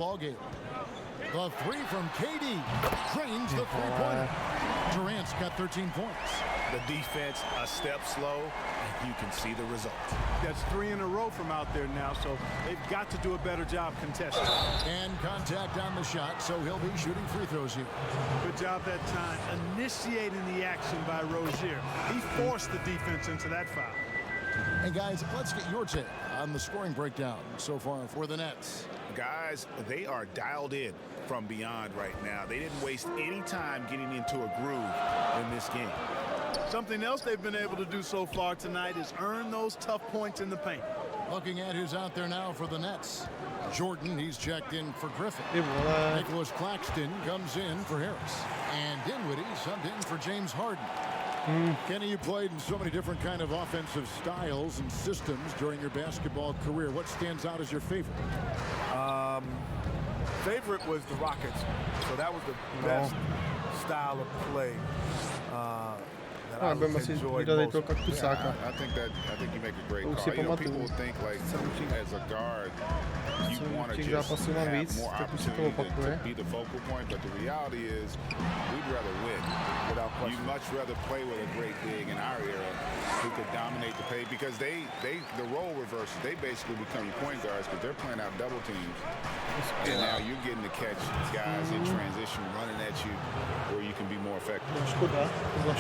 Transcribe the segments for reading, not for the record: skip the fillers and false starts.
ball game. The three from KD drains the three-pointer. Durant's got 13 points. The defense a step slow, and you can see the result. That's 3 in a row from out there now, so they've got to do a better job contesting. And contact on the shot, so he'll be shooting free throws here. Good job that time initiating the action by Rozier. He forced the defense into that foul. And guys, let's get your take on the scoring breakdown so far for the Nets. Guys, they are dialed in from beyond right now. They didn't waste any time getting into a groove in this game. Something else they've been able to do so far tonight is earn those tough points in the paint. Looking at who's out there now for the Nets. Jordan, he's checked in for Griffin. Nicholas Claxton comes in for Harris. And Dinwiddie subbed in for James Harden. Kenny, you played in so many different kind of offensive styles and systems during your basketball career. What stands out as your favorite? Favorite was the Rockets. So that was the best style of play that I enjoyed most. I think you make a great call. You know, people think like as a guard, you want to just have more opportunity to be the focal point, but the reality is we'd rather win. You'd much rather play with a great big in our era who could dominate the paint because the role reverses. They basically become your point guards because they're playing out double teams. And now you're getting to catch guys in transition running at you where you can be more effective.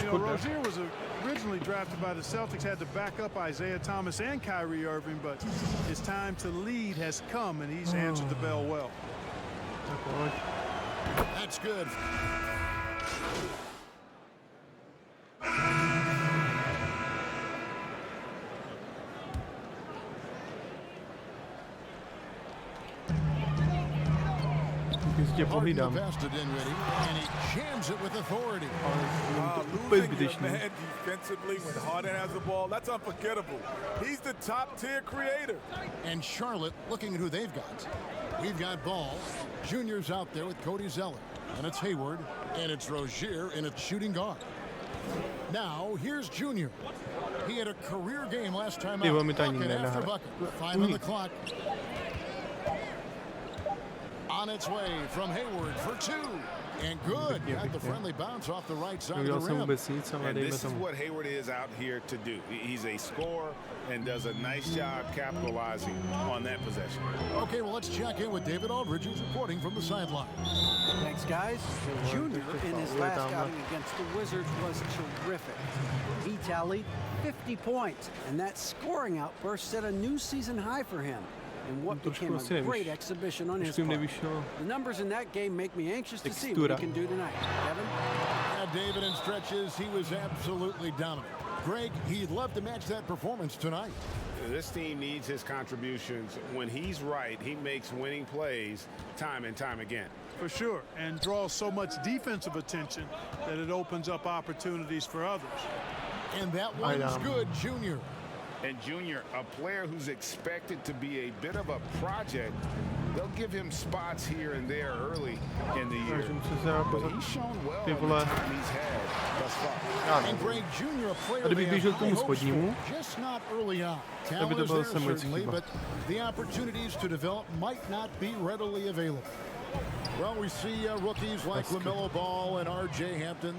You know, Rozier was originally drafted by the Celtics, had to back up Isaiah Thomas and Kyrie Irving, but his time to lead has come, and he's answered the bell well. That's good. Harden the pass to Dinwiddie, and he jams it with authority. Losing your man defensively when Harden has the ball, that's unforgettable. He's the top-tier creator. And Charlotte, looking at who they've got. We've got Ball. Junior's out there with Cody Zeller. And it's Hayward, and it's Rozier in a shooting guard. Now, here's Junior. He had a career game last time out. Bucket after bucket. 5 on the clock. On its way from Hayward for 2. And good. Got the friendly bounce off the right side of the rim. And this is what Hayward is out here to do. He's a scorer and does a nice job capitalizing on that possession. Okay, well, let's check in with David Aldridge, who's reporting from the sideline. Thanks, guys. Junior in his last outing against the Wizards was terrific. He tallied 50 points, and that scoring outburst set a new season high for him. And what became a great exhibition on his part. The numbers in that game make me anxious to see what he can do tonight. Kevin? Yeah, David, in stretches, he was absolutely dominant. Greg, he'd love to match that performance tonight. This team needs his contributions. When he's right, he makes winning plays time and time again. For sure, and draws so much defensive attention that it opens up opportunities for others. And that one's good, Junior. And Junior, a player who's expected to be a bit of a project, they'll give him spots here and there early in the year. But he's shown well in the time he's had thus far. And Greg Junior, a player they have high hopes for, just not early on. Talent is there certainly, but the opportunities to develop might not be readily available. Well, we see rookies like LaMelo Ball and R.J. Hampton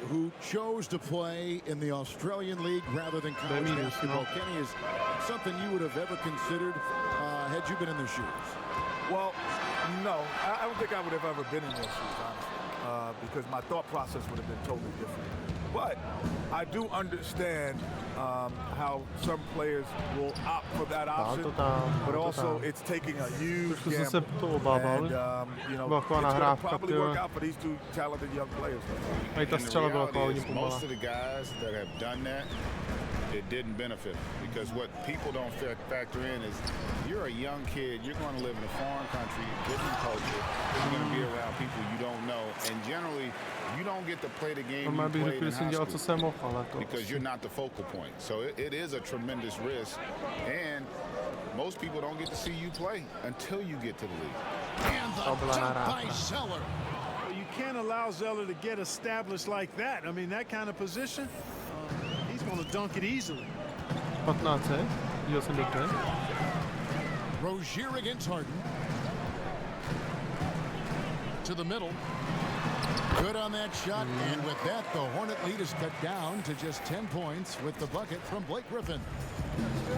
who chose to play in the Australian League rather than college basketball. Kenny, is something you would have ever considered had you been in their shoes? Well, no. I don't think I would have ever been in their shoes, honestly, because my thought process would have been totally different. But I do understand how some players will opt for that option, but also it's taking a huge gamble. And, you know, it's going to probably work out for these two talented young players. And the reality is most of the guys that have done that, it didn't benefit them, because what people don't factor in is you're a young kid, you're going to live in a foreign country, different culture, you're going to be around people you don't know, and generally you don't get to play the game you played in high school because you're not the focal point. So it is a tremendous risk, and most people don't get to see you play until you get to the league. And the dunk by Zeller. Well, you can't allow Zeller to get established like that. I mean, that kind of position, he's going to dunk it easily. Rozier against Harden. To the middle. Good on that shot, and with that, the Hornet lead is cut down to just 10 points with the bucket from Blake Griffin.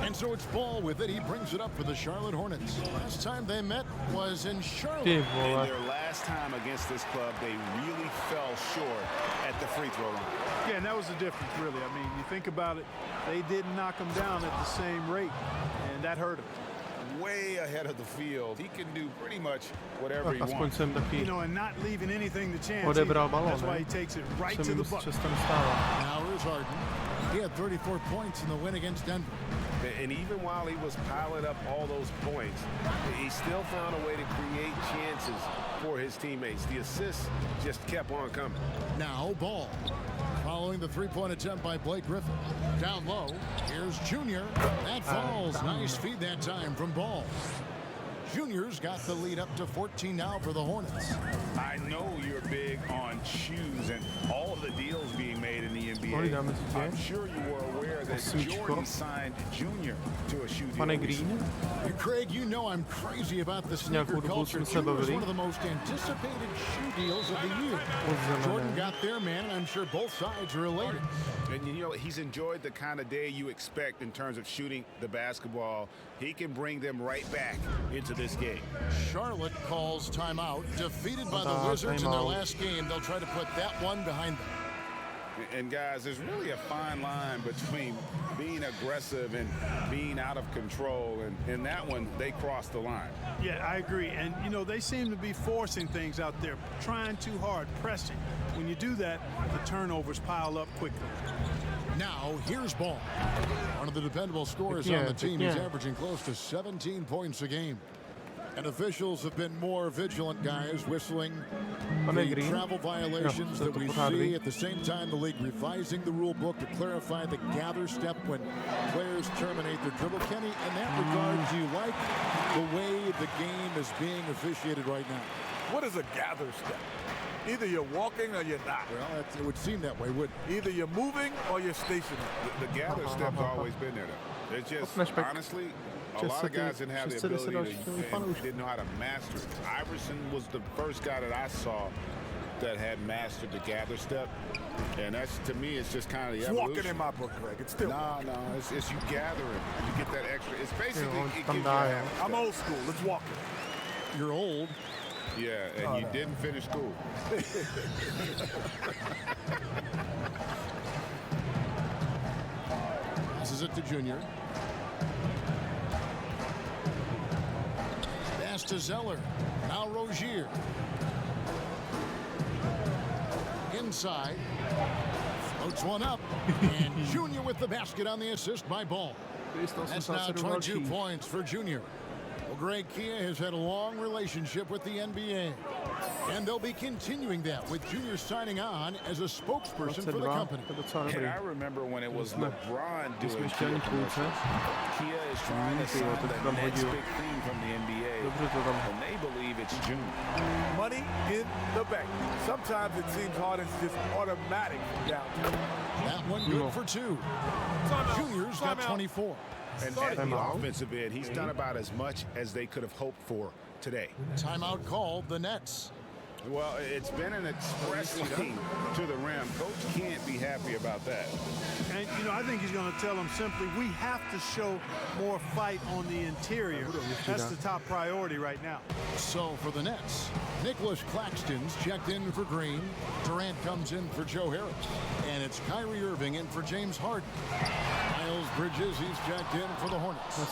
And so it's Ball with it. He brings it up for the Charlotte Hornets. Last time they met was in Charlotte. In their last time against this club, they really fell short at the free throw line. Yeah, and that was the difference, really. I mean, you think about it, they didn't knock him down at the same rate, and that hurt him. Way ahead of the field. He can do pretty much whatever he wants. You know, and not leaving anything to chance. That's why he takes it right to the bucket. Now here's Harden. He had 34 points in the win against Denver. And even while he was piling up all those points, he still found a way to create chances for his teammates. The assists just kept on coming. Now Ball. Following the three-point attempt by Blake Griffin. Down low, here's Junior. That falls. Nice feed that time from Ball. Junior's got the lead up to 14 now for the Hornets. I know you're big on shoes and all of the deals being made in the NBA. I'm sure you were aware that Jordan signed Junior to a shoe deal. Craig, you know I'm crazy about the sneaker culture. Junior's one of the most anticipated shoe deals of the year. Jordan got their man, and I'm sure both sides are elated. And you know, he's enjoyed the kind of day you expect in terms of shooting the basketball. He can bring them right back into this game. Charlotte calls timeout. Defeated by the Wizards in their last game, they'll try to put that one behind them. And guys, there's really a fine line between being aggressive and being out of control. And in that one, they crossed the line. Yeah, I agree. And, you know, they seem to be forcing things out there, trying too hard, pressing. When you do that, the turnovers pile up quickly. Now, here's Ball. One of the dependable scorers on the team. He's averaging close to 17 points a game. And officials have been more vigilant, guys, whistling the travel violations that we see. At the same time, the league revising the rule book to clarify the gather step when players terminate their dribble. Kenny, in that regard, do you like the way the game is being officiated right now? What is a gather step? Either you're walking or you're not. Well, it would seem that way, wouldn't it? Either you're moving or you're stationary. The gather step's always been there, though. It's just, honestly, a lot of guys didn't have the ability to, didn't know how to master it. Iverson was the first guy that I saw that had mastered the gather step. And that's, to me, it's just kind of the evolution. Walking in my book, Greg. It's still. No, it's you gather it. You get that extra. It's basically, it gives you a half step. I'm old school. Let's walk it. You're old. Yeah, and you didn't finish school. This is it to Junior. Pass to Zeller. Now Rozier. Inside. Floats one up. And Junior with the basket on the assist by Ball. That's now 22 points for Junior. Well, Greg Kia has had a long relationship with the NBA, and they'll be continuing that with Junior signing on as a spokesperson for the company. And I remember when it was LeBron doing Kia commercials. Kia is trying to sign the next big thing from the NBA, and they believe it's Junior. Money in the bank. Sometimes it seems Harden's just automatic downtown. That one good for two. Junior's got 24. And at the offensive end, he's done about as much as they could have hoped for today. Timeout called the Nets. Well, it's been an express lane to the rim. Coach can't be happy about that. And, you know, I think he's going to tell them simply, we have to show more fight on the interior. That's the top priority right now. So for the Nets, Nicholas Claxton's checked in for Green. Durant comes in for Joe Harris. And it's Kyrie Irving in for James Harden. Miles Bridges, he's checked in for the Hornets. A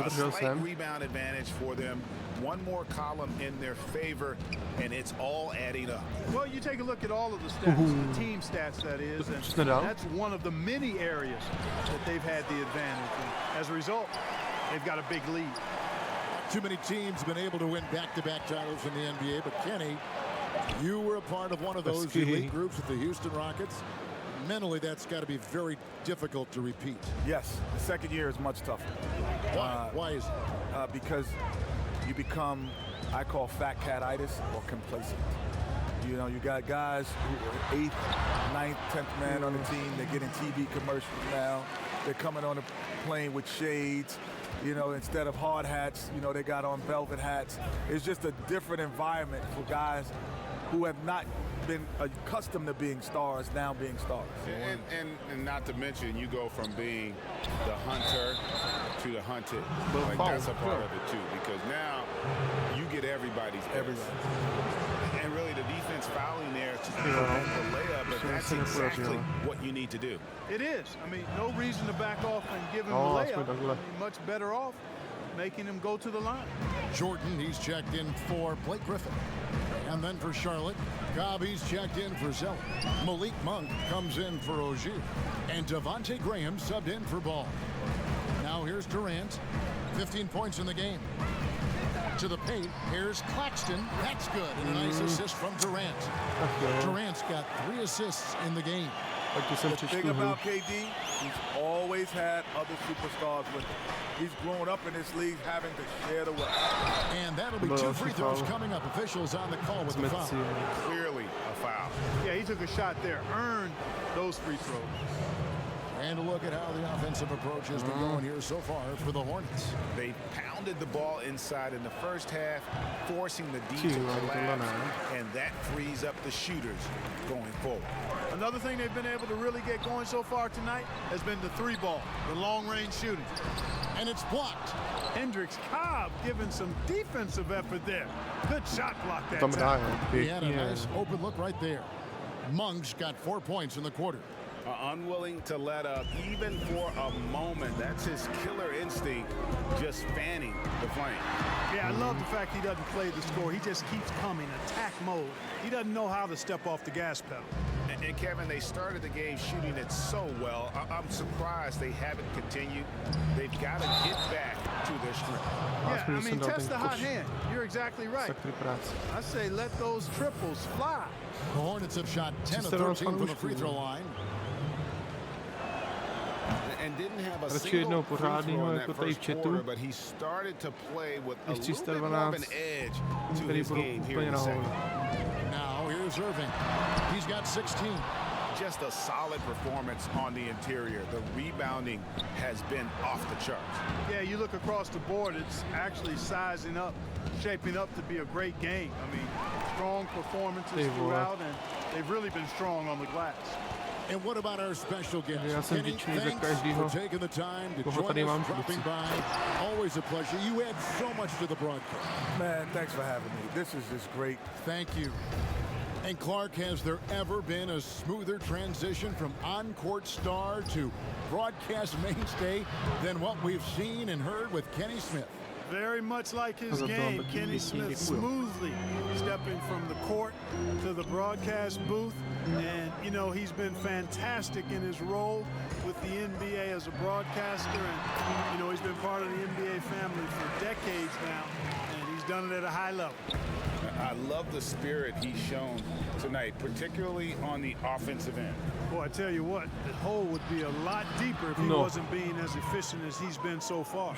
slight rebound advantage for them. One more column in their favor, and it's all adding up. Well, you take a look at all of the stats, the team stats, that is, and that's one of the many areas that they've had the advantage. And as a result, they've got a big lead. Too many teams have been able to win back-to-back titles in the NBA, but Kenny, you were a part of one of those elite groups with the Houston Rockets. Mentally, that's got to be very difficult to repeat. Yes, the second year is much tougher. Why is it? Because you become, I call fat cat-itis or complacent. You know, you got guys who are 8th, 9th, 10th man on the team. They're getting TV commercials now. They're coming on the plane with shades. You know, instead of hard hats, you know, they got on velvet hats. It's just a different environment for guys who have not been accustomed to being stars, now being stars. And not to mention, you go from being the hunter to the hunted. Like, that's a part of it, too, because now you get everybody's best. And really, the defense fouling there to prevent the layup, but that's exactly what you need to do. It is. I mean, no reason to back off and give him the layup. I mean, much better off making him go to the line. Jordan, he's checked in for Blake Griffin. And then for Charlotte, Cobb, he's checked in for Zeller. Malik Monk comes in for Ogier. And Devontae Graham subbed in for Ball. Now here's Durant. 15 points in the game. To the paint, here's Claxton. That's good. And a nice assist from Durant. Durant's got 3 assists in the game. The thing about KD, he's always had other superstars with him. He's grown up in this league having to share the wealth. And that'll be 2 free throws coming up. Officials on the call with the foul. Clearly a foul. Yeah, he took a shot there, earned those free throws. And a look at how the offensive approach has been going here so far for the Hornets. They pounded the ball inside in the first half, forcing the D to collapse, and that frees up the shooters going forward. Another thing they've been able to really get going so far tonight has been the 3-ball, the long-range shooting. And it's blocked. Hendricks Cobb giving some defensive effort there. Good shot block that time. He had a nice open look right there. Monk's got 4 points in the quarter. Unwilling to let up even for a moment. That's his killer instinct, just fanning the flame. Yeah, I love the fact he doesn't play the score. He just keeps coming, attack mode. He doesn't know how to step off the gas pedal. And Kevin, they started the game shooting it so well. I'm surprised they haven't continued. They've got to get back to their strength. Yeah, I mean, test the hot hand. You're exactly right. I say let those triples fly. The Hornets have shot 10 of 13 from the free throw line. And didn't have a single free throw in that first quarter, but he started to play with a little bit more of an edge to his game here in the second. Now here's Irving. He's got 16. Just a solid performance on the interior. The rebounding has been off the charts. Yeah, you look across the board, it's actually sizing up, shaping up to be a great game. I mean, strong performances throughout, and they've really been strong on the glass. And what about our special guest? Kenny, thanks for taking the time to join us, dropping by. Always a pleasure. You add so much to the broadcast. Man, thanks for having me. This is just great. Thank you. And Clark, has there ever been a smoother transition from on-court star to broadcast mainstay than what we've seen and heard with Kenny Smith? Very much like his game, Kenny Smith smoothly stepping from the court to the broadcast booth. And, you know, he's been fantastic in his role with the NBA as a broadcaster. And, you know, he's been part of the NBA family for decades now. And he's done it at a high level. I love the spirit he's shown tonight, particularly on the offensive end. Boy, I tell you what, the hole would be a lot deeper if he wasn't being as efficient as he's been so far.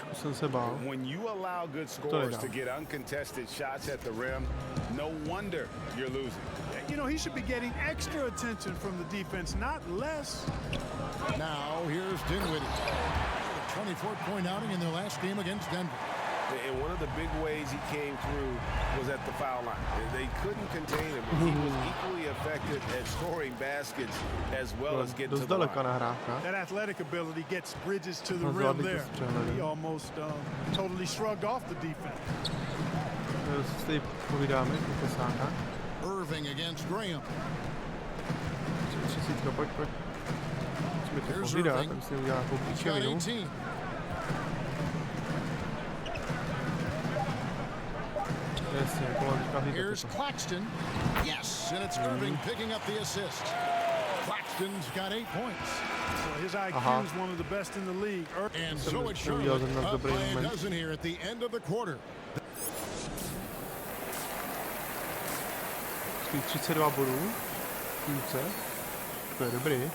When you allow good scorers to get uncontested shots at the rim, no wonder you're losing. You know, he should be getting extra attention from the defense, not less. Now, here's Dinwiddie. A 24-point outing in their last game against Denver. And one of the big ways he came through was at the foul line. They couldn't contain him. He was equally effective at scoring baskets as well as getting to the line. That athletic ability gets Bridges to the rim there. He almost totally shrugged off the defense. Irving against Graham. Here's Irving. He's got 18. Here's Claxton. Yes, and it's Irving picking up the assist. Claxton's got 8 points. Well, his IQ is one of the best in the league. And so it's Charlotte up by a dozen here at the end of the quarter. 32 bodů. To je dobrý.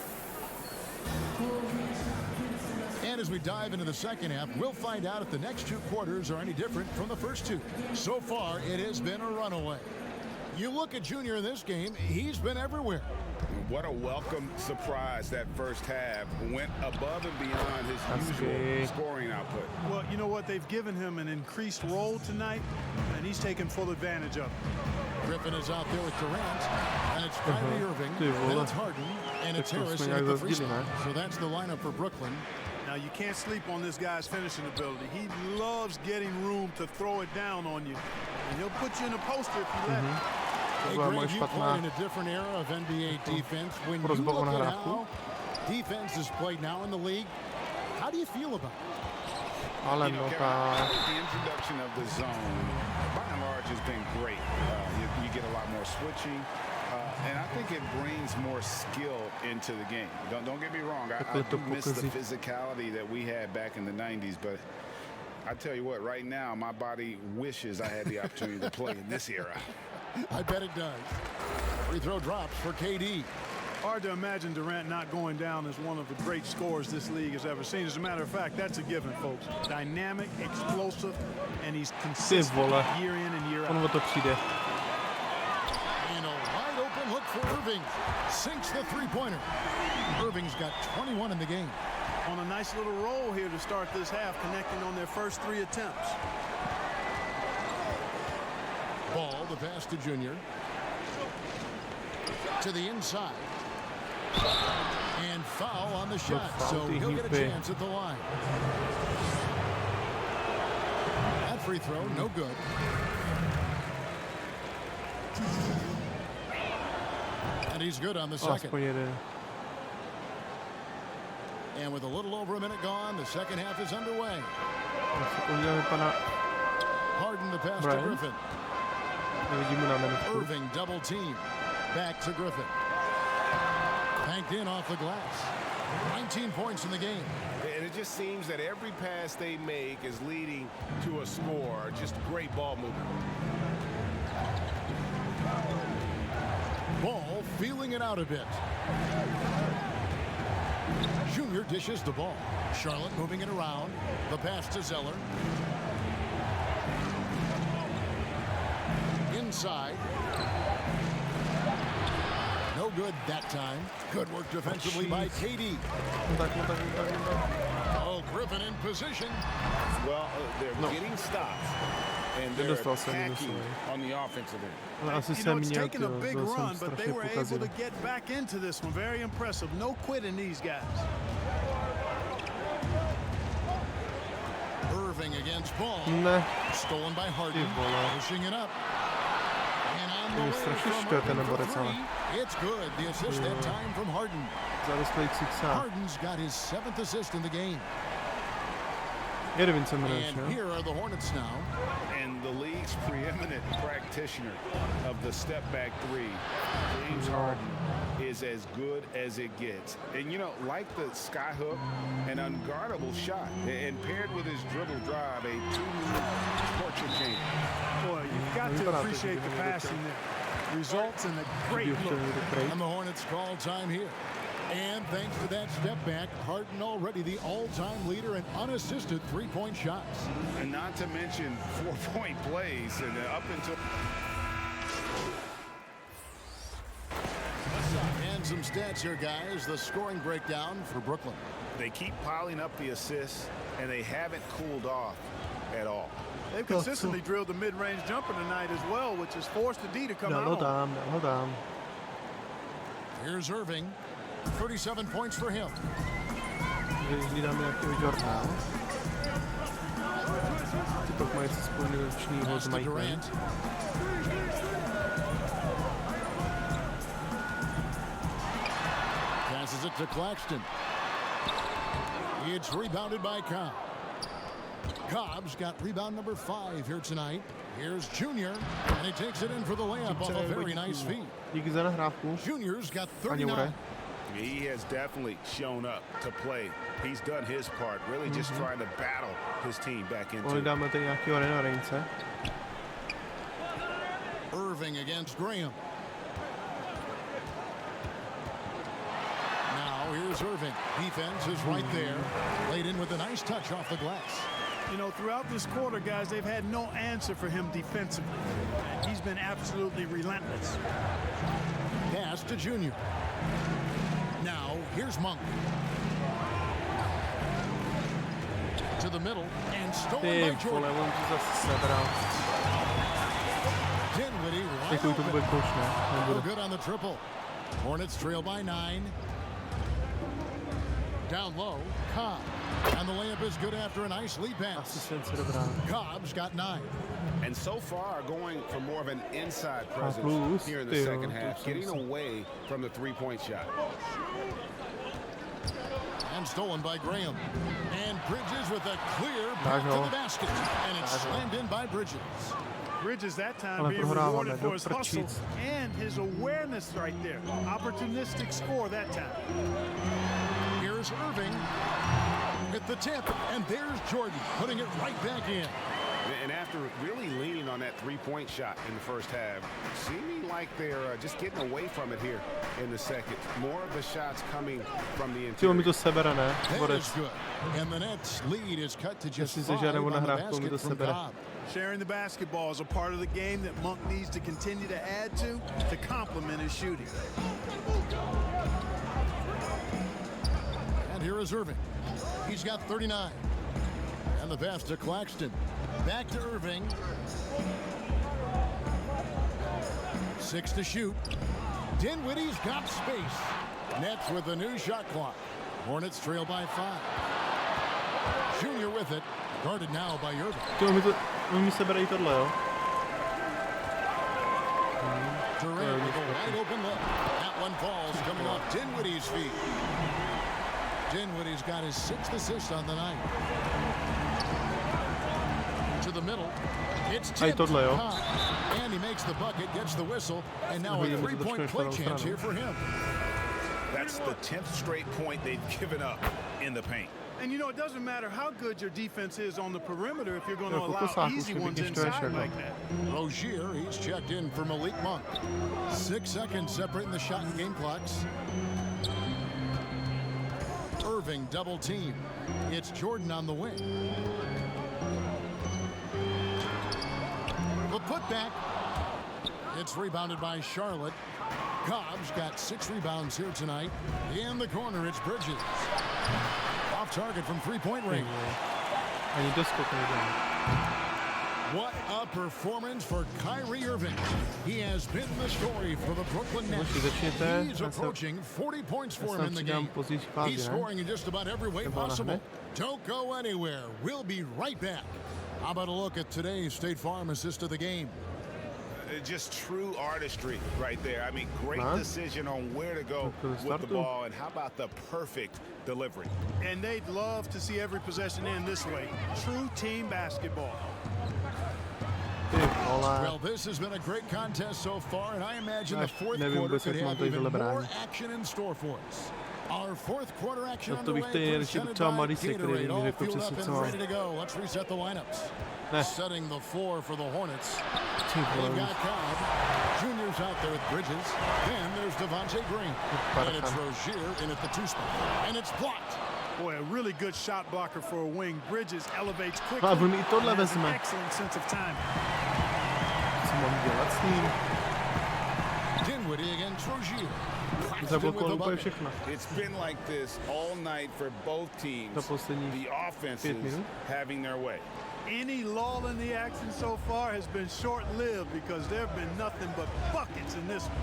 And as we dive into the second half, we'll find out if the next 2 quarters are any different from the first 2. So far, it has been a runaway. You look at Junior in this game, he's been everywhere. What a welcome surprise that first half. Went above and beyond his usual scoring output. Well, you know what? They've given him an increased role tonight, and he's taken full advantage of it. Griffin is out there with Durant, and it's Kyrie Irving, then it's Harden, and it's Harris at the free throw. So that's the lineup for Brooklyn. Now, you can't sleep on this guy's finishing ability. He loves getting room to throw it down on you, and he'll put you in a poster if you let him. Hey, Greg, you played in a different era of NBA defense. When you look at how defense is played now in the league, how do you feel about it? I think the introduction of the zone, by and large, has been great. You get a lot more switching, and I think it brings more skill into the game. Don't get me wrong. I do miss the physicality that we had back in the 90s, but I tell you what, right now, my body wishes I had the opportunity to play in this era. I bet it does. Free throw drops for KD. Hard to imagine Durant not going down as one of the great scorers this league has ever seen. As a matter of fact, that's a given, folks. Dynamic, explosive, and he's consistent year in and year out. And a wide open look for Irving. Sinks the three-pointer. Irving's got 21 in the game. On a nice little roll here to start this half, connecting on their first 3 attempts. Ball, the pass to Junior. To the inside. And foul on the shot, so he'll get a chance at the line. That free throw, no good. And he's good on the second. And with a little over a minute gone, the second half is underway. Harden the pass to Griffin. Irving double team. Back to Griffin. Banked in off the glass. 19 points in the game. And it just seems that every pass they make is leading to a score. Just great ball movement. Ball feeling it out a bit. Junior dishes the ball. Charlotte moving it around. The pass to Zeller. Inside. No good that time. Good work defensively by KD. Oh, Griffin in position. Well, they're getting stops. And they're attacking on the offensive end. You know, it's taken a big run, but they were able to get back into this one. Very impressive. No quitting these guys. Irving against Ball. Stolen by Harden. Pushing it up. It's good. The assist that time from Harden. Harden's got his 7th assist in the game. And here are the Hornets now. And the league's preeminent practitioner of the step-back three, James Harden, is as good as it gets. And, you know, like the skyhook, an unguardable shot, and paired with his dribble drive, a 2-minute torture chamber. Boy, you've got to appreciate the passing there. Results in a great look. And the Hornets call time here. And thanks to that step back, Harden already the all-time leader in unassisted three-point shots. And not to mention 4-point plays and up until... And some stats here, guys. The scoring breakdown for Brooklyn. They keep piling up the assists, and they haven't cooled off at all. They've consistently drilled the mid-range jumper tonight as well, which has forced the D to come out. Here's Irving. 37 points for him. Durant. Passes it to Claxton. It's rebounded by Cobb. Cobb's got rebound number 5 here tonight. Here's Junior, and he takes it in for the layup off a very nice feed. Junior's got 39. He has definitely shown up to play. He's done his part, really just trying to battle his team back into it. Irving against Graham. Now here's Irving. Defense is right there. Laid in with a nice touch off the glass. You know, throughout this quarter, guys, they've had no answer for him defensively. He's been absolutely relentless. Pass to Junior. Now, here's Monk. To the middle, and stolen by Jordan. Dinwiddie wide open. Good on the triple. Hornets trail by 9. Down low, Cobb. And the layup is good after a nice lead pass. Cobb's got 9. And so far, going for more of an inside presence here in the second half, getting away from the three-point shot. And stolen by Graham. And Bridges with a clear back to the basket. And it's slammed in by Bridges. Bridges that time being rewarded for his hustle and his awareness right there. Opportunistic score that time. Here's Irving at the tip, and there's Jordan putting it right back in. And after really leaning on that three-point shot in the first half, seeming like they're just getting away from it here in the second. More of the shots coming from the interior. That is good. And the Nets lead is cut to just 5 on the basket from Cobb. Sharing the basketball is a part of the game that Monk needs to continue to add to complement his shooting. And here is Irving. He's got 39. And the pass to Claxton. Back to Irving. 6 to shoot. Dinwiddie's got space. Nets with a new shot clock. Hornets trail by 5. Junior with it. Guarded now by Irving. Durant with a wide open look. That one falls coming off Dinwiddie's feet. Dinwiddie's got his 6th assist on the night. To the middle. It's tipped. And he makes the bucket, gets the whistle, and now a 3-point play chance here for him. That's the 10th straight point they've given up in the paint. And you know, it doesn't matter how good your defense is on the perimeter if you're going to allow easy ones inside like that. Rozier, he's checked in for Malik Monk. 6 seconds separating the shot and game clocks. Irving double team. It's Jordan on the wing. The putback. It's rebounded by Charlotte. Cobb's got 6 rebounds here tonight. In the corner, it's Bridges. Off target from 3-point range. What a performance for Kyrie Irving. He has been the story for the Brooklyn Nets. He's approaching 40 points for him in the game. He's scoring in just about every way possible. Don't go anywhere. We'll be right back. How about a look at today's State Farm assist of the game? Just true artistry right there. I mean, great decision on where to go with the ball, and how about the perfect delivery? And they'd love to see every possession end this way. True team basketball. Well, this has been a great contest so far, and I imagine the fourth quarter could have even more action in store for us. Our fourth quarter action underway, presented by Gatorade, all fueled up and ready to go. Let's reset the lineups. Setting the floor for the Hornets. They've got Cobb. Junior's out there with Bridges. Then there's Devontae Green. And it's Rozier in at the 2 spot. And it's blocked. Boy, a really good shot blocker for a wing. Bridges elevates quickly. And has an excellent sense of timing. Dinwiddie against Rozier. It's been like this all night for both teams. The offenses having their way. Any lull in the action so far has been short-lived because there have been nothing but buckets in this one.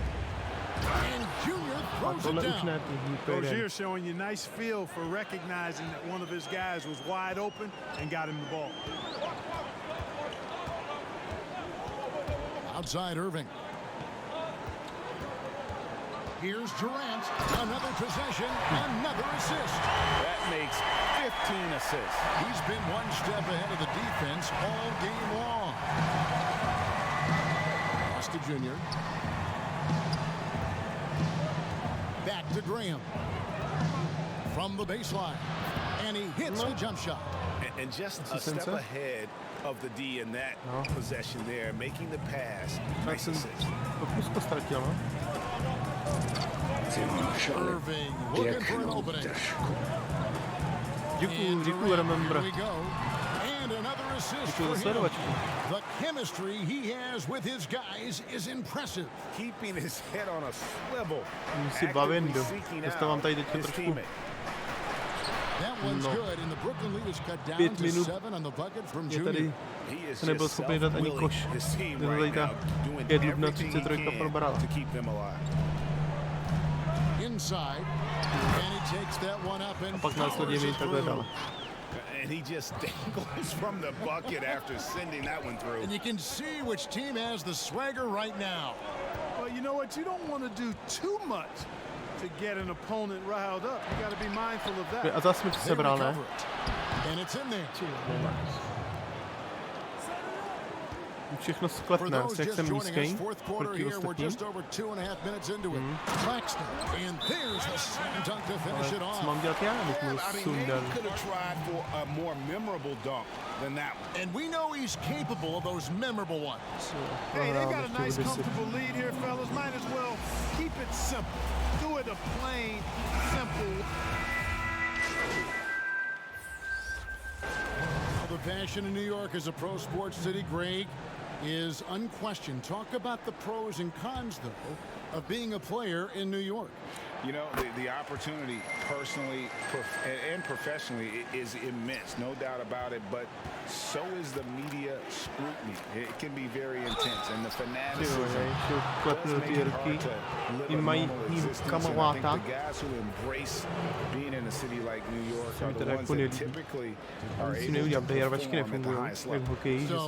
And Junior throws it down. Rozier showing you nice feel for recognizing that one of his guys was wide open and got him the ball. Outside Irving. Here's Durant. Another possession, another assist. That makes 15 assists. He's been one step ahead of the defense all game long. Pass to Junior. Back to Graham. From the baseline. And he hits the jump shot. And just a step ahead of the D in that possession there, making the pass. Nice assist. Irving looking for an opening. Děkuju, remember. Here we go. And And another assist for him. The chemistry he has with his guys is impressive. Keeping his head on a swivel. Si bavendo. Dostávám tady teďka trošku. That one's good, and the Brooklyn lead is cut down to 7 on the bucket from Junior. Se nebyl schopný dát ani koš. Je to tady ta 5 na 33 probral. Inside, and he takes that one up and A pak následně mi takhle dal. And he just dangles from the bucket after sending that one through. And you can see which team has the swagger right now. Well, you know what? You don't want to do too much to get an opponent riled up. You got to be mindful of that. A zase mi to sebral, ne? And it's in there. Všechno sklepne, jak jsem nízký proti ostatním. Co mám dělat já, abych mu sundal? And we know he's capable of those memorable ones. Hey, they got a nice, comfortable lead here, fellas. Might as well keep it simple. Do it a plain, simple. The passion in New York as a pro sports city, Greg, is unquestioned. Talk about the pros and cons, though, of being a player in New York. You know, the opportunity personally and professionally is immense, no doubt about it, but so is the media scrutiny. It can be very intense, and the fanaticism does make it hard to live a normal existence. And I think the guys who embrace being in a city like New York are the ones that typically are able to perform at the highest level.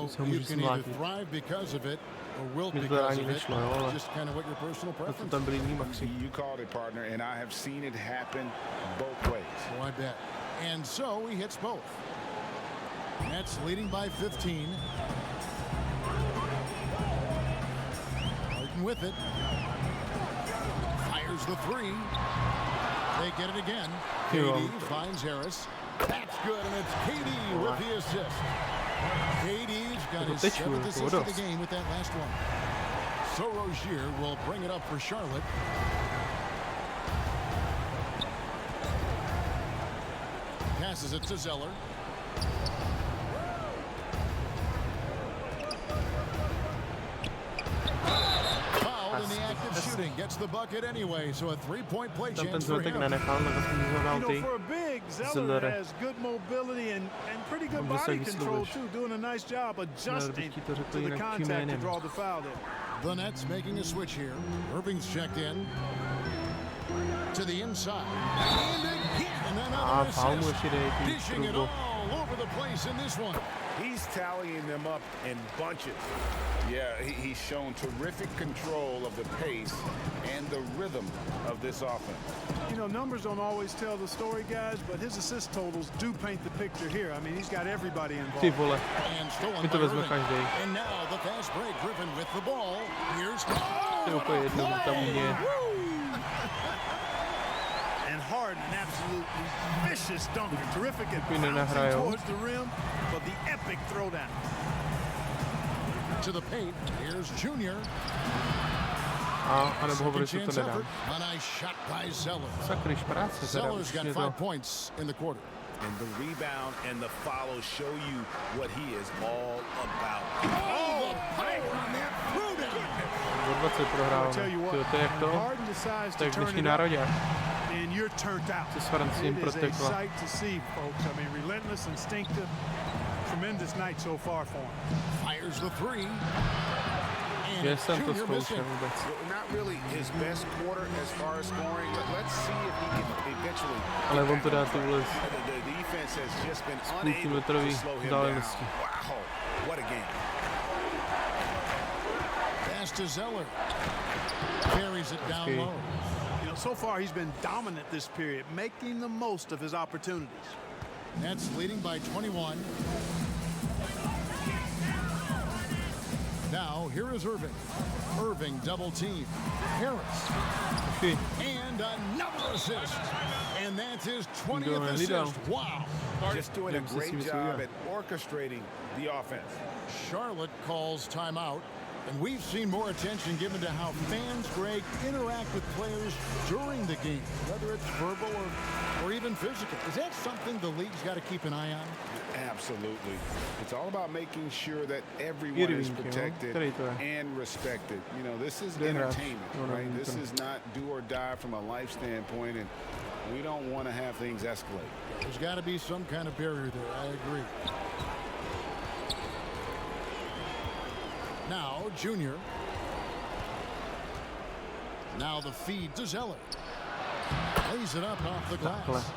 So you can either thrive because of it or wilt because of it. Just kind of what your personal preference. You called it, partner, and I have seen it happen both ways. Oh, I bet. And so he hits both. Nets leading by 15. Martin with it. Fires the three. They get it again. KD finds Harris. That's good, and it's KD with the assist. KD's got his 7th assist of the game with that last one. So Rozier will bring it up for Charlotte. Passes it to Zeller. Fouled in the act of shooting. Gets the bucket anyway, so a three-point play chance for him. You know, for a big, Zeller has good mobility and pretty good body control, too. Doing a nice job adjusting to the contact to draw the foul there. The Nets making a switch here. Irving's checked in. To the inside. And again, another assist. Dishing it all over the place in this one. He's tallying them up in bunches. Yeah, he's shown terrific control of the pace and the rhythm of this offense. You know, numbers don't always tell the story, guys, but his assist totals do paint the picture here. I mean, he's got everybody involved. And stolen by Irving. And now the fast break, Griffin with the ball. Here's and Harden, an absolutely vicious dunker. Terrific at bouncing towards the rim, but the epic throwdown. To the paint, here's Junior. Anebo chance effort. A nice shot by Zeller. Zeller's got 5 points in the quarter. And the rebound and the follow show you what he is all about. Oh, the power on that I'll tell you what, Harden decides to turn it up, and you're turned out. It is a sight to see, folks. I mean, relentless, instinctive, tremendous night so far for him. Fires the three. Not really his best quarter as far as scoring, but let's see if he can eventually. The defense has just been unable to slow him down. Wow, what a game. Pass to Zeller. Carries it down low. You know, so far he's been dominant this period, making the most of his opportunities. Nets leading by 21. Now, here is Irving. Irving double team. Harris. And another assist. And that's his 20th assist. Wow. Just doing a great job at orchestrating the offense. Charlotte calls timeout. And we've seen more attention given to how fans, Greg, interact with players during the game, whether it's verbal or even physical. Is that something the league's got to keep an eye on? Absolutely. It's all about making sure that everyone is protected and respected. You know, this is entertainment, right? This is not do or die from a life standpoint, and we don't want to have things escalate. There's got to be some kind of barrier there. I agree. Now, Junior. Now the feed to Zeller. Lays it up off the glass.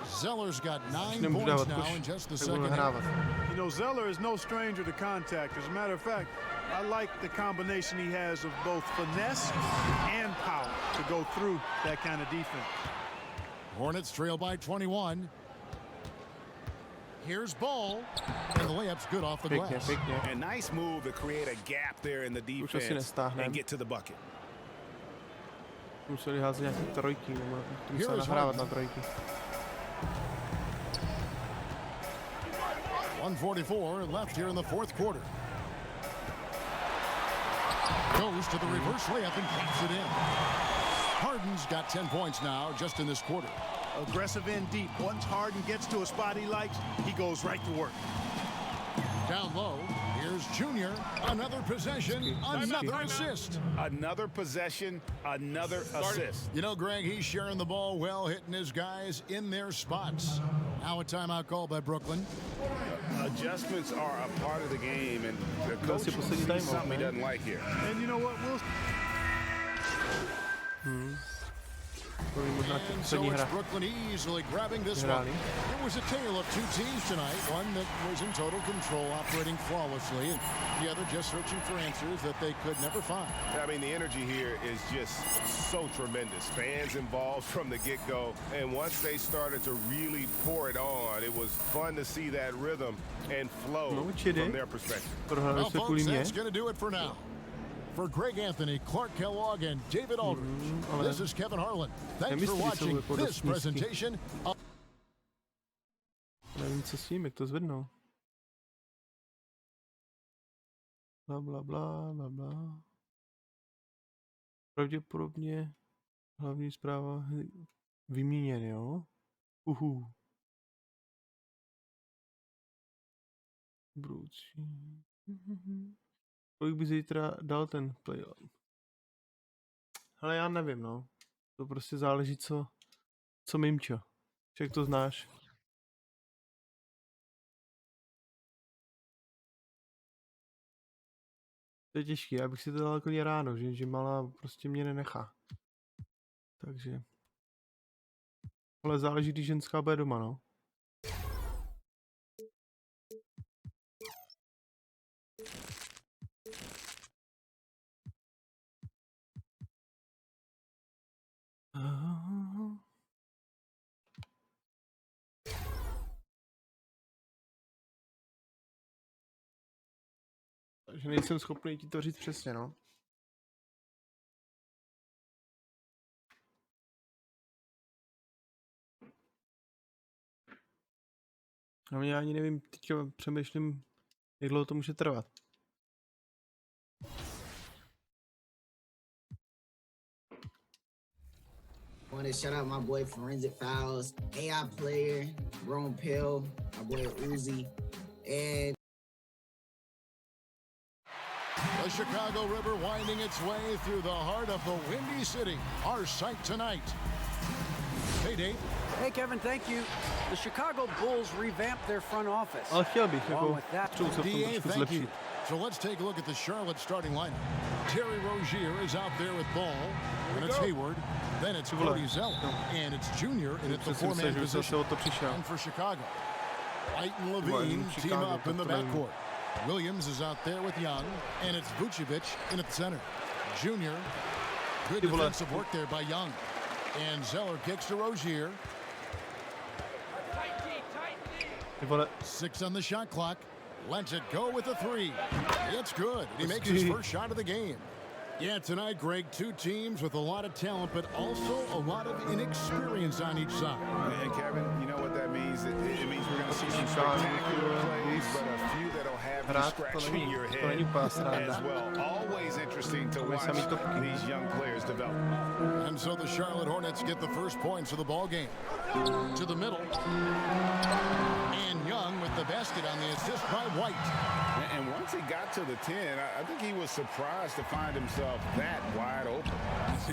Zeller's got 9 points now in just the second half. You know, Zeller is no stranger to contact. As a matter of fact, I like the combination he has of both finesse and power to go through that kind of defense. Hornets trail by 21. Here's Ball, and the layup's good off the glass. A nice move to create a gap there in the defense and get to the bucket. Museli házet nějaké trojky, nebo museli nahrávat na trojky. 1:44 left here in the fourth quarter. Goes to the reverse layup and keeps it in. Harden's got 10 points now just in this quarter. Aggressive in deep. Once Harden gets to a spot he likes, he goes right to work. Down low, here's Junior. Another possession, another assist. Another possession, another assist. You know, Greg, he's sharing the ball well, hitting his guys in their spots. Now a timeout call by Brooklyn. Adjustments are a part of the game, and the coach sees something he doesn't like here. And you know what, Will? So it's Brooklyn easily grabbing this one. It was a tale of two teams tonight. One that was in total control, operating flawlessly, and the other just searching for answers that they could never find. I mean, the energy here is just so tremendous. Fans involved from the get-go, and once they started to really pour it on, it was fun to see that rhythm and flow from their perspective. Well, folks, that's going to do it for now. For Greg Anthony, Clark Kellogg, and David Aldridge, this is Kevin Harlan. Thanks for watching this presentation of... Nevím, co s tím, jak to zvednou. Bla, bla, bla, bla, bla. Pravděpodobně hlavní zpráva vyměněn, jo? Budoucí. Kolik by zítra dal ten playoff? Ale já nevím, no. To prostě záleží, co Mimčo. Však to znáš. To je těžký, já bych si to dal klidně ráno, že malá prostě mě nenechá. Takže. Ale záleží, když ženská bude doma, no. Takže nejsem schopný ti to říct přesně, no. No já ani nevím, teďka přemýšlím, jak dlouho to může trvat. I want to shout out my boy Forensic Files, AI Player, Rome Pill, my boy Uzi, and the Chicago River winding its way through the heart of the Windy City. Our sight tonight. Hey, Dave. Hey, Kevin, thank you. The Chicago Bulls revamped their front office. Ale chtěl bych, Along with that, DA, thank you. So let's take a look at the Charlotte starting lineup. Terry Rozier is out there with Ball, and it's Hayward. Then it's Cody Zeller, and it's Junior in at the four-man position. And for Chicago, White and Levine team up in the backcourt. Williams is out there with Young, and it's Vucevic in at the center. Junior, good defensive work there by Young. And Zeller kicks to Rozier. 6 on the shot clock. Lets it go with a three. It's good. He makes his first shot of the game. Yeah, tonight, Greg, two teams with a lot of talent, but also a lot of inexperience on each side. And Kevin, you know what that means? It means we're going to see some spectacular plays, but a few that'll have have you scratching your head as well. Always interesting to watch these young players develop. And so the Charlotte Hornets get the first points of the ball game. To the middle. And Young with the basket on the assist by White. And once he got to the 10, I think he was surprised to find himself that wide open.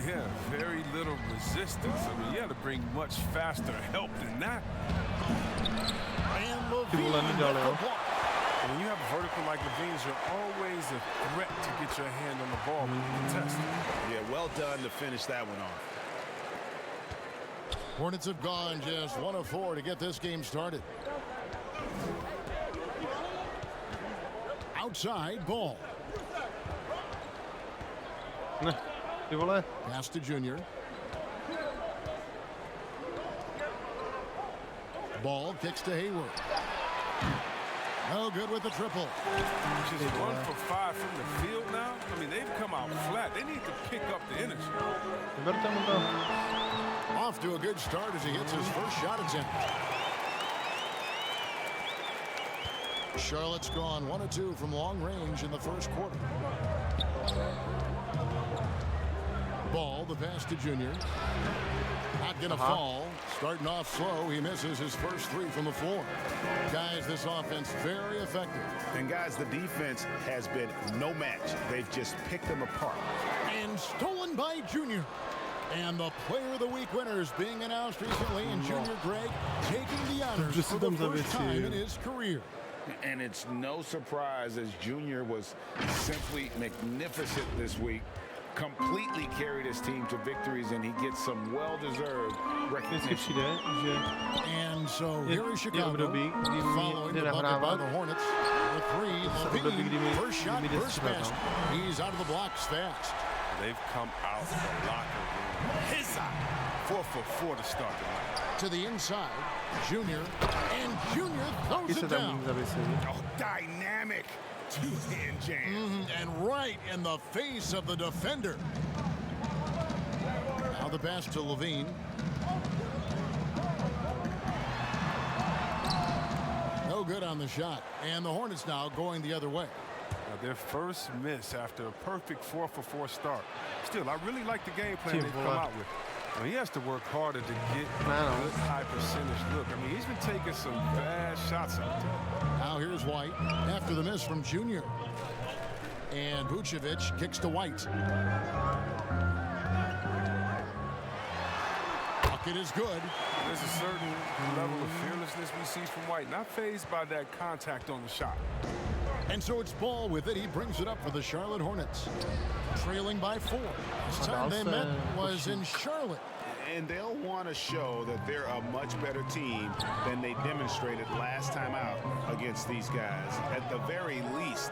Yeah, very little resistance. I mean, you had to bring much faster help than that. And Levine. When you have a vertical like Levine's, you're always a threat to get your hand on the ball when you contest. Yeah, well done to finish that one off. Hornets have gone just 1 of 4 to get this game started. Outside ball. Pass to Junior. Ball kicks to Hayward. No good with the triple. Just 1 for 5 from the field now. I mean, they've come out flat. They need to pick up the energy. Off to a good start as he hits his first shot attempt. Charlotte's gone 1 of 2 from long range in the first quarter. Ball, the pass to Junior. Not going to fall. Starting off slow, he misses his first 3 from the floor. Guys, this offense very effective. And guys, the defense has been no match. They've just picked them apart. And stolen by Junior. And the Player of the Week winners being announced recently, and Junior Greg taking the honors for the first time in his career. And it's no surprise, as Junior was simply magnificent this week. Completely carried his team to victories, and he gets some well-deserved recognition. And so here is Chicago, following the bucket by the Hornets. The 3, Levine, first shot, first pass. He's out of the blocks fast. They've come out of the locker room. His 4 for 4 to start the night. To the inside, Junior, and Junior throws it down. Oh, dynamic two-hand jam. And right in the face of the defender. Now the pass to Levine. No good on the shot. And the Hornets now going the other way. Their first miss after a perfect 4 for 4 start. Still, I really like the game plan they've come out with. I mean, he has to work harder to get a good high percentage look. I mean, he's been taking some bad shots out there. Now here's White after the miss from Junior. And Vucevic kicks to White. Bucket is good. There's a certain level of fearlessness we see from White. Not fazed by that contact on the shot. And so it's Ball with it. He brings it up for the Charlotte Hornets. Trailing by 4. This time they met was in Charlotte. And they'll want to show that they're a much better team than they demonstrated last time out against these guys. At the very least,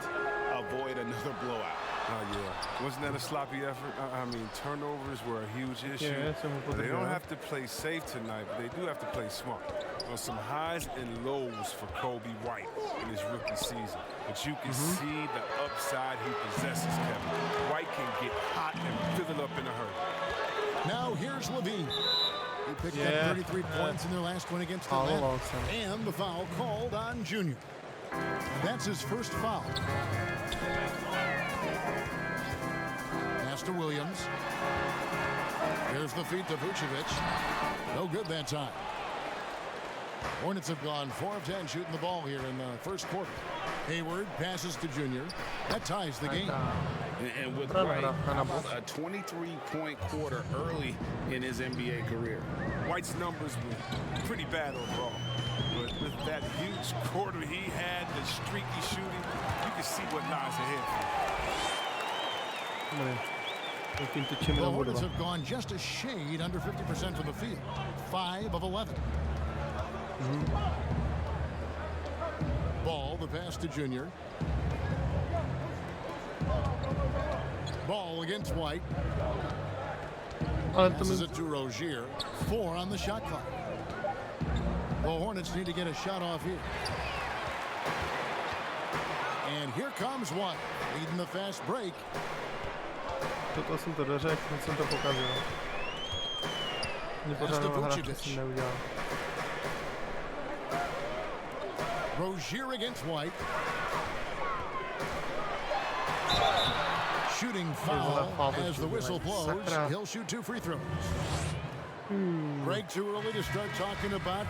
avoid another blowout. Yeah. Wasn't that a sloppy effort? I mean, turnovers were a huge issue. They don't have to play safe tonight, but they do have to play smart. On some highs and lows for Kobe White in his rookie season. But you can see the upside he possesses, Kevin. White can get hot and fill it up in a hurry. Now here's Levine. He picked up 33 points in their last one against Atlanta. And the foul called on Junior. That's his first foul. Pass to Williams. Here's the feed to Vucevic. No good that time. Hornets have gone 4 of 10 shooting the ball here in the first quarter. Hayward passes to Junior. That ties the game. And with White, how about a 23-point quarter early in his NBA career? White's numbers were pretty bad overall. But with that huge quarter he had, the streaky shooting, you can see what lies ahead for him. The Hornets have gone just a shade under 50% from the field. 5 of 11. Ball, the pass to Junior. Ball against White. Passes it to Rozier. 4 on the shot clock. The Hornets need to get a shot off here. And here comes one, leading the fast break. Toto jsem to dořekl, teď jsem to pokazil. Nepořádnou hráčku jsem neudělal. Rozier against White. shooting foul as the whistle blows. He'll shoot 2 free throws. Greg, too early to start talking about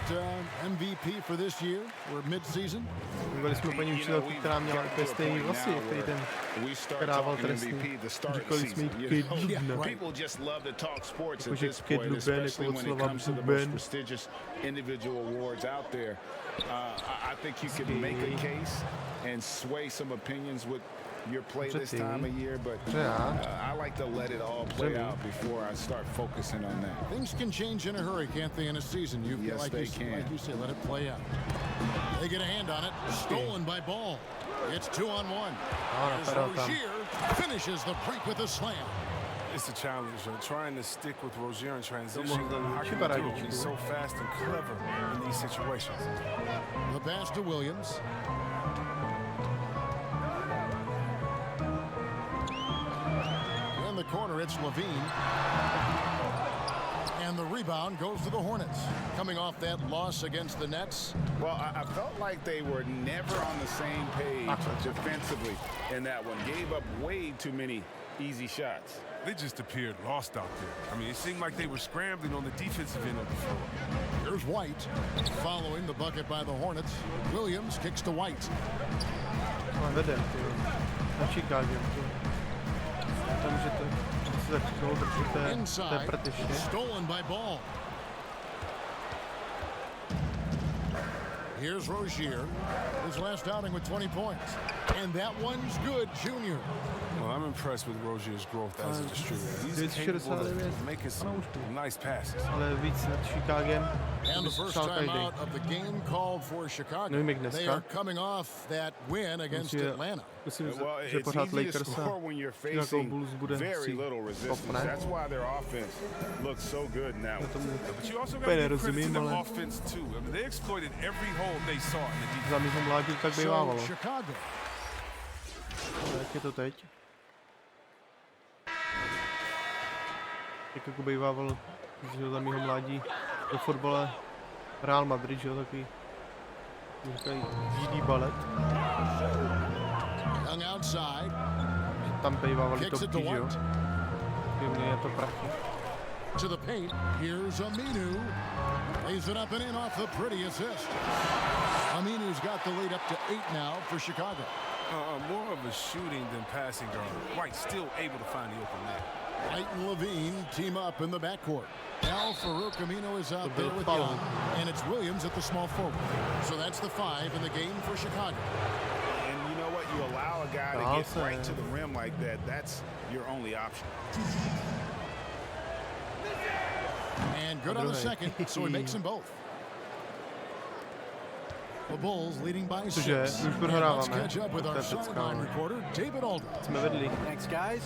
MVP for this year. We're mid-season. Mluvili jsme paní učitelku, která měla úplně stejný vlasy, jak tady ten, která dával trestný. Říkali jsme jí Kate Lubna. Jakože Kate Luben, jako od slova Buben. I think you can make a case and sway some opinions with your play this time of year, but I like to let it all play out before I start focusing on that. Things can change in a hurry, can't they, in a season? Yes, they can. Like you say, let it play out. They get a hand on it. Stolen by Ball. It's 2-on-1. Rozier finishes the break with a slam. It's a challenge. Trying to stick with Rozier in transition. How can you do it? He's so fast and clever in these situations. The pass to Williams. In the corner, it's Levine. And the rebound goes to the Hornets. Coming off that loss against the Nets. Well, I felt like they were never on the same page defensively in that one. Gave up way too many easy shots. They just appeared lost out there. I mean, it seemed like they were scrambling on the defensive end of the floor. Here's White. Following the bucket by the Hornets, Williams kicks to White. Vedem, na Chicago. Tam, že to se začnou, protože to je prtiště. Stolen by Ball. Here's Rozier, his last outing with 20 points. And that one's good, Junior. Well, I'm impressed with Rozier's growth as a distributor. He's capable of making some nice passes. Ale víc nad Chicagem. And the first time out of the game called for Chicago. They are coming off that win against Atlanta. Myslím, že pořád Lakers a Chicago Bulls bude schopné. That's why their offense looks so good now. But you also got to give credit to the offense too. I mean, they exploited every hole they saw in the defense. Za mýho mládí tak bývávalo. Jak je to teď? Jak jako bývával za mýho mládí do fotbale Real Madrid, že jo, takový říkají jídý balet. Tam bývávali topky, že jo. Mně je to prachy. To the paint, here's Aminu. Lays it up and in off the pretty assist. Aminu's got the lead up to 8 now for Chicago. More of a shooting than passing guard. White still able to find the open man. White and Levine team up in the backcourt. Now Farouk Aminu is out there with Young, and it's Williams at the small forward. So that's the 5 in the game for Chicago. And you know what? You allow a guy to get right to the rim like that. That's your only option. And good on the second, so he makes them both. The Bulls leading by 6. Let's catch up with our sideline reporter, David Aldridge. Thanks, guys.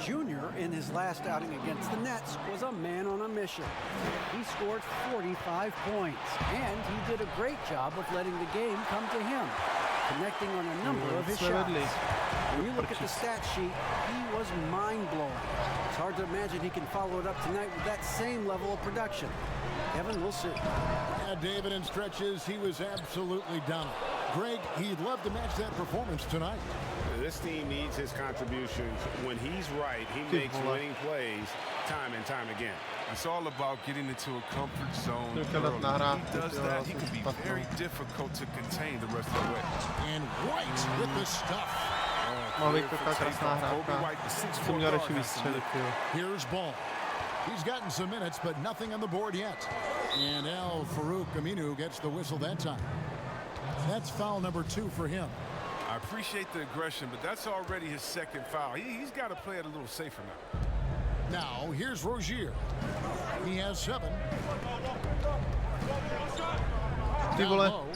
Junior, in his last outing against the Nets, was a man on a mission. He scored 45 points, and he did a great job of letting the game come to him, connecting on a number of his shots. When you look at the stat sheet, he was mind-blowing. It's hard to imagine he can follow it up tonight with that same level of production. Kevin, we'll see. Yeah, David, in stretches, he was absolutely dominant. Greg, he'd love to match that performance tonight. This team needs his contributions. When he's right, he makes winning plays time and time again. It's all about getting into a comfort zone early. He does that, he can be very difficult to contain the rest of the way. And White with the stuff. Here's Ball. He's gotten some minutes, but nothing on the board yet. And now Farouk Aminu gets the whistle that time. That's foul number 2 for him. I appreciate the aggression, but that's already his second foul. He's got to play it a little safer now. Now, here's Rozier. He has 7. Down low.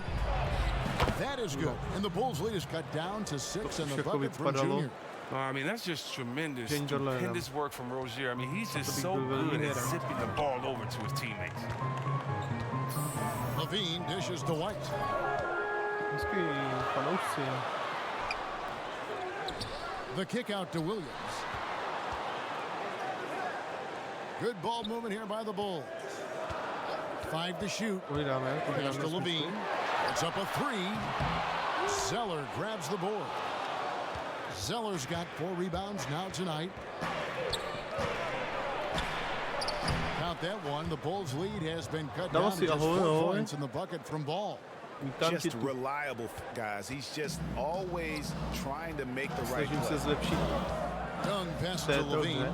That is good. And the Bulls' lead is cut down to 6 in the bucket from Junior. I mean, that's just tremendous work from Rozier. I mean, he's just so good at zipping the ball over to his teammates. Levine dishes to White. The kick out to Williams. Good ball movement here by the Bulls. 5 to shoot. Pass to Levine. It's up a 3. Zeller grabs the board. Zeller's got 4 rebounds now tonight. Count that one. The Bulls' lead has been cut down to just 4 points in the bucket from Ball. Just reliable, guys. He's just always trying to make the right play. Young pass to Levine.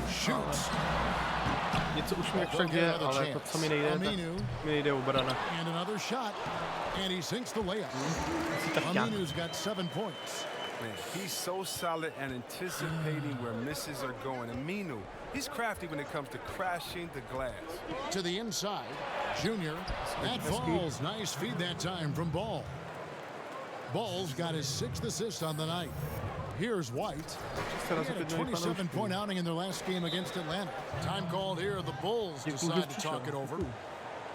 Shoots. Něco už mi však je, ale to, co mi nejde, tak mi nejde obrana. And another shot. And he sinks the layup. Aminu's got 7 points. Man, he's so solid and anticipating where misses are going. Aminu, he's crafty when it comes to crashing the glass. To the inside, Junior. That falls. Nice feed that time from Ball. Ball's got his 6th assist on the night. Here's White. He had a 27-point outing in their last game against Atlanta. Time called here. The Bulls decide to talk it over.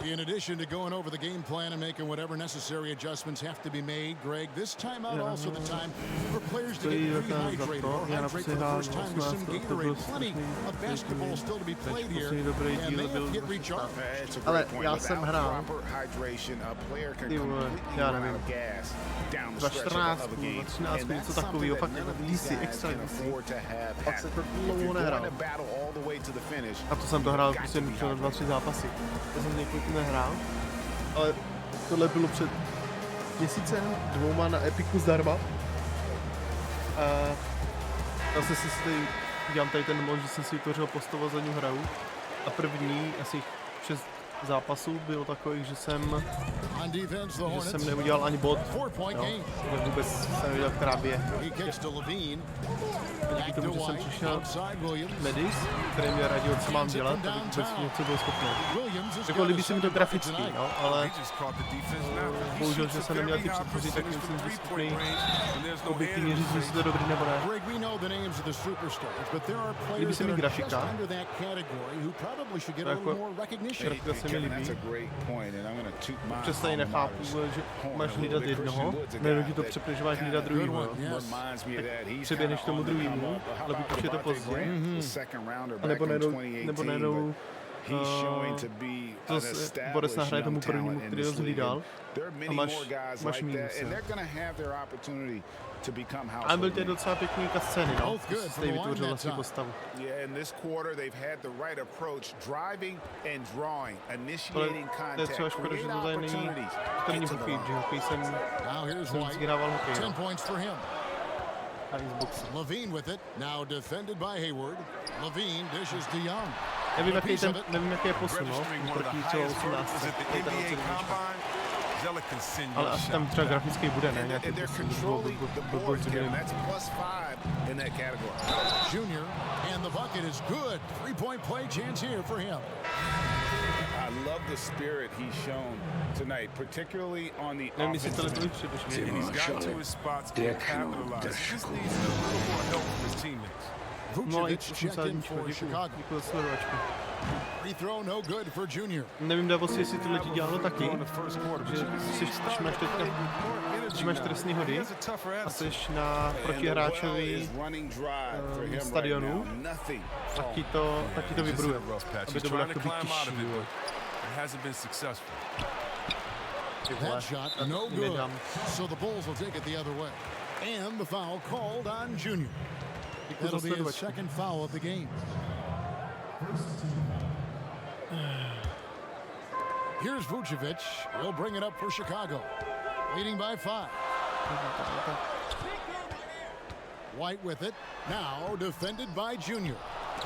In addition to going over the game plan and making whatever necessary adjustments have to be made, Greg, this timeout also the time for players to get rehydrated or hydrate for the first time with some Gatorade. Plenty of basketball still to be played here, and they have to get recharged. Ale já jsem hrál já nevím, 2014, 2013, něco takového, fakt DC, extra DC. Pak se to dlouho nehrál. A to jsem to hrál prostě 2-3 zápasy. To jsem několik nehrál, ale tohle bylo před měsícem, 2 na Epiku zdarma. A zase si tady dělám tady ten mod, že jsem si vytvořil postavu za ní hraju. A první asi 6 zápasů bylo takových, že jsem neudělal ani bod, jo, že vůbec jsem nevěděl, která bije. A díky tomu, že jsem přišel Medis, který mě radil, co mám dělat, tak vůbec něco byl schopný. Jako líbí se mi to graficky, no, ale bohužel, že jsem neměl ty předchozí, tak jsem byl schopný objektivně říct, jestli to je dobrý nebo ne. Líbí se mi grafika, jako grafika se mi líbí. Přesně nechápu, že máš hlídat jednoho, najednou ti to přepne, že máš hlídat druhýho. Přeběhneš tomu druhýmu, ale už je to pozdě. A nebo najednou to Boris nahraje tomu prvnímu, který ho zhlídal a máš mínus. A byl to docela pěkný scény, no, jste vytvořil vlastní postavu. Ale to je třeba škoda, že to tady není, to není hokej, že hokej jsem vždycky hrával hokej, no. A Xbox. Levine with it, now defended by Hayward. Levine dishes to Young. Nevím, jaký je posun, no, proti celou 18. Ale asi tam třeba grafický bude, ne? Nějaký posun, Junior, and the bucket is good. 3-point play chance here for him. I love the spirit he's shown tonight, particularly on the offensive. He's got to his spots and capitalized. He just needs a little more help from his teammates. Vučević checked in for Chicago. Free throw no good for Junior. Nevím, Davos, jestli tohle ti dělalo taky, že když máš trestný hody a jsi na protihráčový stadionu, tak ti to vybruje, aby to bylo jakoby těžší. That shot no good. So the Bulls will take it the other way. And the foul called on Junior. That'll be his second foul of the game. Here's Vučević. He'll bring it up for Chicago. Leading by 5. White with it. Now defended by Junior.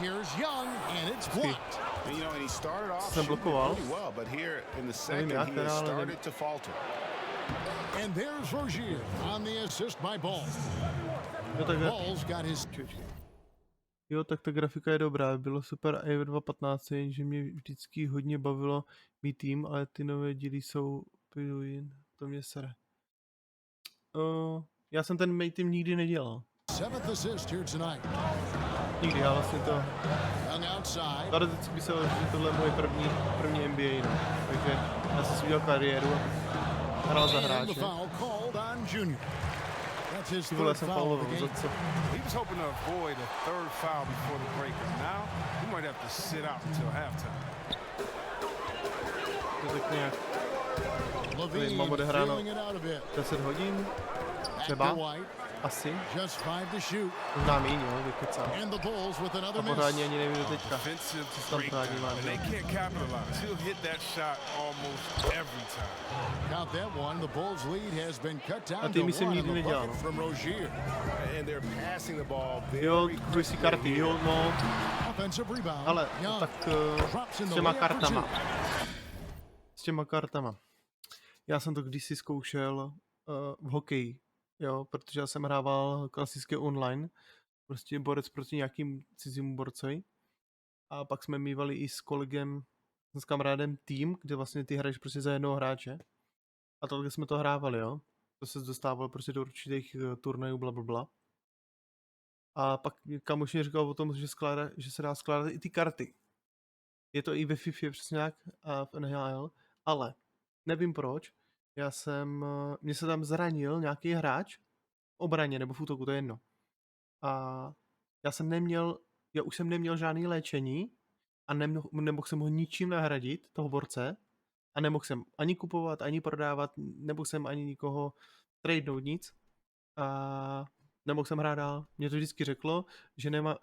Here's Young, and it's blocked. And, and he started off shooting pretty well, but here in the second, he has started to falter. And there's Rozier on the assist by Ball. Ball's got his... Jo, tak ta grafika je dobrá, bylo super i ve 2.15, jenže mě vždycky hodně bavilo mít tým, ale ty nové díly jsou piduin, to mě sere. Já jsem ten mate team nikdy nedělal. Nikdy, já vlastně to... Teoreticky by se hovořil, že tohle je moje první NBA, no. Takže já jsem si udělal kariéru a hrál za hráče. Ty vole, jsem fauloval, za co? He was hoping to avoid a third foul before the break, and now he might have to sit out until halftime. To tak nějak... Mám odehráno 10 hodin, třeba. Asi. Možná míň, jo, vykecám. A pořádně ani nevím do teďka. Co tam pořádně mám. A ty myslím nikdy nedělal. Jo, kupuji si karty, jo, no. Ale no, tak s těma kartama. Já jsem to kdysi zkoušel v hokeji, jo, protože já jsem hrával klasické online, prostě borec proti nějakým cizímu borcovi. A pak jsme mívali i s kolegem, s kamarádem tým, kde vlastně ty hraješ prostě za jednoho hráče. A tohle jsme to hrávali, jo. To se dostával prostě do určitých turnajů, blablabla. A pak kamoš mi říkal o tom, že se dá skládat i ty karty. Je to i ve FIFA přesně nějak a v NHL, ale nevím proč. Mně se tam zranil nějaký hráč v obraně nebo v útoku, to je jedno. A já už jsem neměl žádný léčení a nemohl jsem ho ničím nahradit, toho borce. A nemohl jsem ani kupovat, ani prodávat, nemohl jsem ani nikoho tradenout, nic. A nemohl jsem hrát dál. Mě to vždycky řeklo,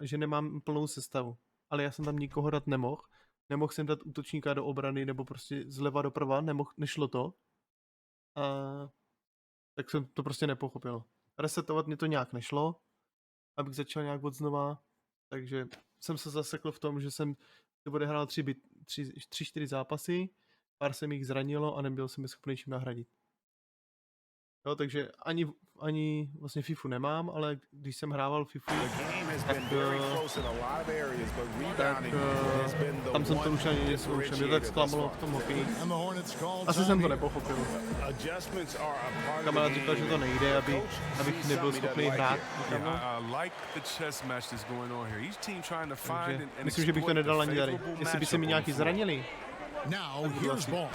že nemám plnou sestavu. Ale já jsem tam nikoho dát nemohl. Nemohl jsem dát útočníka do obrany nebo prostě zleva doprava, nešlo to. Tak jsem to prostě nepochopil. Resetovat mě to nějak nešlo, abych začal nějak od znova. Takže jsem se zasekl v tom, že jsem odehrál 3-4 zápasy, pár se mi jich zranilo a nebyl jsem je schopný čím nahradit. Jo, takže ani vlastně FIFU nemám, ale když jsem hrával FIFU, tak tam jsem to už ani neskoušel. Mě tak zklamalo v tom hokeji. Asi jsem to nepochopil. Kamarád říkal, že to nejde, abych nebyl schopný hrát. Takže myslím, že bych to nedal ani tady. Jestli by se mi nějaký zranili, Now here's ball.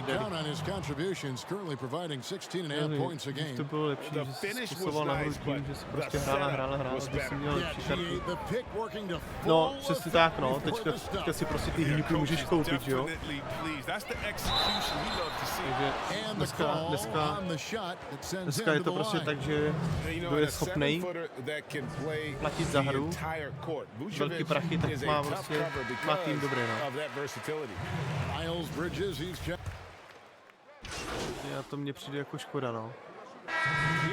They count on his contributions, currently providing 16.5 points a game. To bylo lepší, že se zkusoval nahoru tím, že se prostě hrál, aby si měl lepší karty. No, přesně tak, no. Teďka si prostě ty hýpy můžeš koupit, jo. Takže dneska je to prostě tak, že kdo je schopnej platit za hru, velký prachy, tak má tým dobrý, no. To mně přijde jako škoda, no.